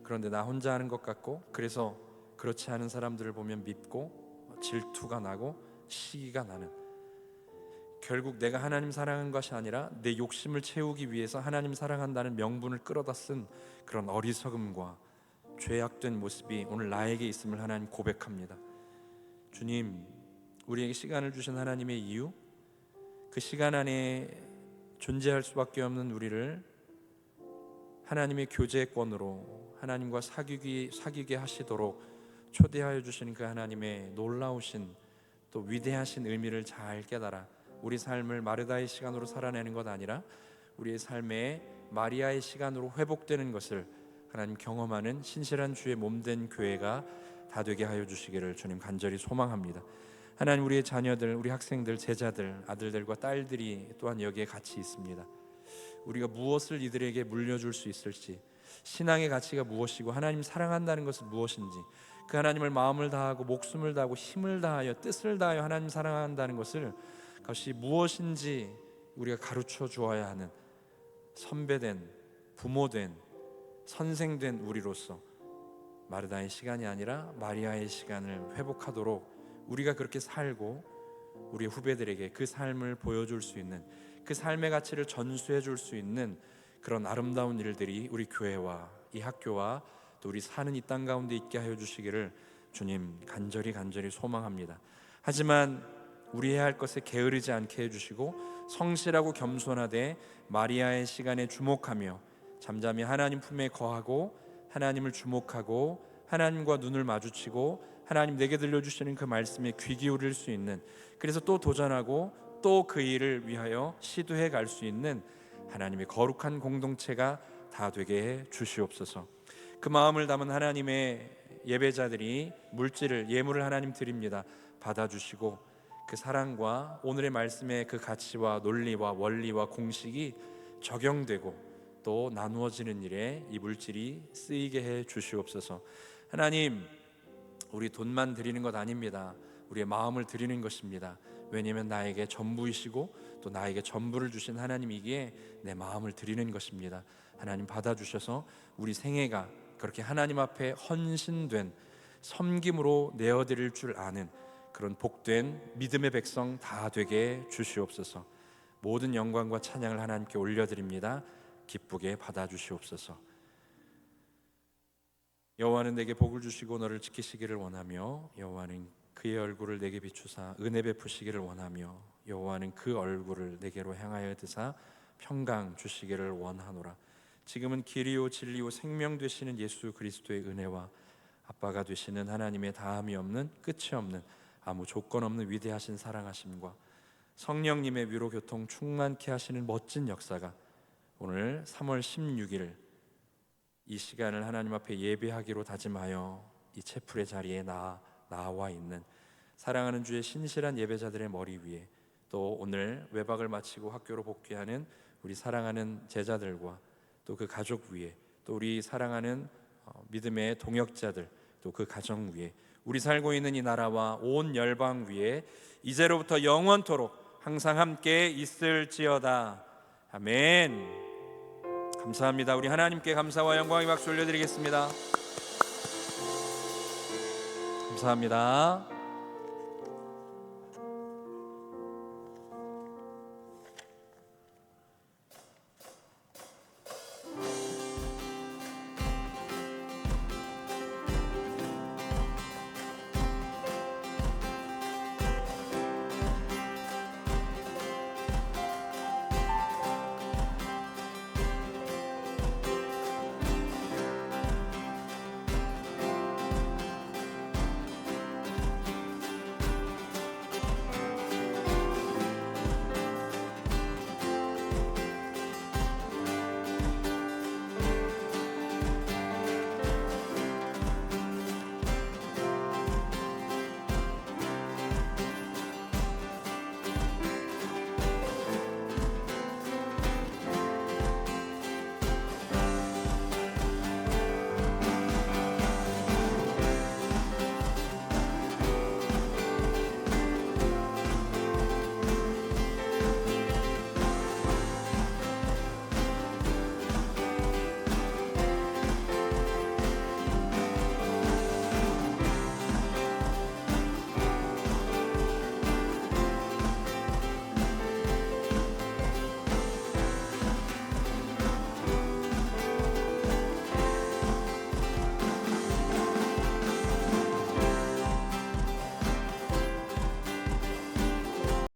그런데 나 혼자 하는 것 같고 그래서 그렇지 않은 사람들을 보면 밉고 질투가 나고 시기가 나는, 결국 내가 하나님 사랑한 것이 아니라 내 욕심을 채우기 위해서 하나님 사랑한다는 명분을 끌어다 쓴 그런 어리석음과 죄악된 모습이 오늘 나에게 있음을 하나님 고백합니다. 주님, 우리에게 시간을 주신 하나님의 이유, 그 시간 안에 존재할 수밖에 없는 우리를 하나님의 교제권으로 하나님과 사귀게 하시도록 초대하여 주시는 그 하나님의 놀라우신 또 위대하신 의미를 잘 깨달아 우리 삶을 마르다의 시간으로 살아내는 것 아니라 우리의 삶에 마리아의 시간으로 회복되는 것을 하나님 경험하는 신실한 주의 몸된 교회가 다 되게 하여 주시기를 주님 간절히 소망합니다. 하나님, 우리의 자녀들, 우리 학생들, 제자들, 아들들과 딸들이 또한 여기에 같이 있습니다. 우리가 무엇을 이들에게 물려줄 수 있을지, 신앙의 가치가 무엇이고 하나님 사랑한다는 것은 무엇인지, 그 하나님을 마음을 다하고 목숨을 다하고 힘을 다하여 뜻을 다하여 하나님 사랑한다는 것을, 그것이 무엇인지 우리가 가르쳐 주어야 하는 선배된, 부모된, 선생된 우리로서 마르다의 시간이 아니라 마리아의 시간을 회복하도록 우리가 그렇게 살고 우리 후배들에게 그 삶을 보여줄 수 있는, 그 삶의 가치를 전수해 줄 수 있는 그런 아름다운 일들이 우리 교회와 이 학교와 또 우리 사는 이 땅 가운데 있게 하여 주시기를 주님 간절히 소망합니다. 하지만 우리 해야 할 것에 게으르지 않게 해주시고 성실하고 겸손하되 마리아의 시간에 주목하며 잠잠히 하나님 품에 거하고 하나님을 주목하고 하나님과 눈을 마주치고 하나님 내게 들려주시는 그 말씀에 귀 기울일 수 있는, 그래서 또 도전하고 또 그 일을 위하여 시도해 갈 수 있는 하나님의 거룩한 공동체가 다 되게 해 주시옵소서. 그 마음을 담은 하나님의 예배자들이 물질을, 예물을 하나님 드립니다. 받아주시고 그 사랑과 오늘의 말씀의 그 가치와 논리와 원리와 공식이 적용되고 또 나누어지는 일에 이 물질이 쓰이게 해 주시옵소서. 하나님, 우리 돈만 드리는 것 아닙니다. 우리의 마음을 드리는 것입니다. 왜냐하면 나에게 전부이시고 또 나에게 전부를 주신 하나님이기에 내 마음을 드리는 것입니다. 하나님 받아주셔서 우리 생애가 그렇게 하나님 앞에 헌신된 섬김으로 내어드릴 줄 아는 그런 복된 믿음의 백성 다 되게 주시옵소서. 모든 영광과 찬양을 하나님께 올려드립니다. 기쁘게 받아주시옵소서. 여호와는 내게 복을 주시고 너를 지키시기를 원하며 여호와는 그의 얼굴을 내게 비추사 은혜 베푸시기를 원하며 여호와는 그 얼굴을 내게로 향하여 드사 평강 주시기를 원하노라. 지금은 길이요 진리요 생명 되시는 예수 그리스도의 은혜와 아빠가 되시는 하나님의 다함이 없는 끝이 없는 아무 조건 없는 위대하신 사랑하심과 성령님의 위로 교통 충만케 하시는 멋진 역사가 오늘 3월 16일 이 시간을 하나님 앞에 예배하기로 다짐하여 이 채플의 자리에 나와 있는 사랑하는 주의 신실한 예배자들의 머리 위에, 또 오늘 외박을 마치고 학교로 복귀하는 우리 사랑하는 제자들과 또 그 가족 위에, 또 우리 사랑하는 믿음의 동역자들, 또 그 가정 위에, 우리 살고 있는 이 나라와 온 열방 위에 이제로부터 영원토록 항상 함께 있을지어다. 아멘. 감사합니다. 우리 하나님께 감사와 영광의 박수 올려드리겠습니다. 감사합니다.